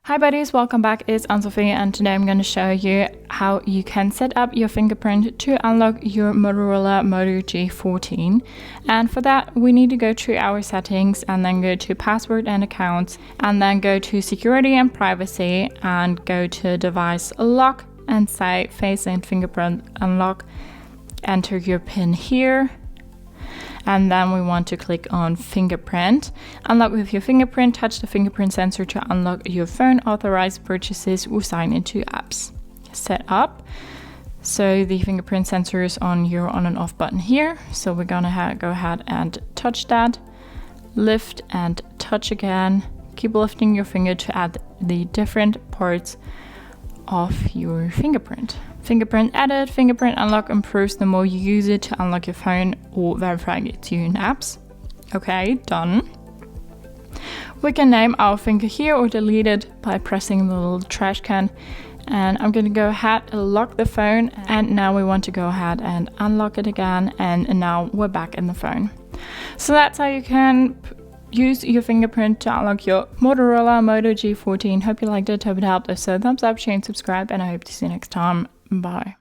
Hi buddies, welcome back. It's Anne-Sophie and today I'm going to show you how you can set up your fingerprint to unlock your Motorola Moto G14. And for that we need to go to our settings and then go to password and accounts and then go to security and privacy and go to device lock and say face and fingerprint unlock. Enter your PIN here. And then we want to click on fingerprint. Unlock with your fingerprint, touch the fingerprint sensor to unlock your phone, authorize purchases or sign into apps. Set up. So the fingerprint sensor is on your on and off button here. So we're gonna go ahead and touch that. Lift and touch again. Keep lifting your finger to add the different parts of your fingerprint. Fingerprint added. Fingerprint unlock improves the more you use it to unlock your phone or verify it to you in apps. Okay, done. We can name our finger here or delete it by pressing the little trash can. And I'm going to go ahead and lock the phone, and now we want to go ahead and unlock it again, and now we're back in the phone. So that's how you can use your fingerprint to unlock your Motorola Moto G14. Hope you liked it, hope it helped. If so, thumbs up, share and subscribe, and I hope to see you next time. Bye.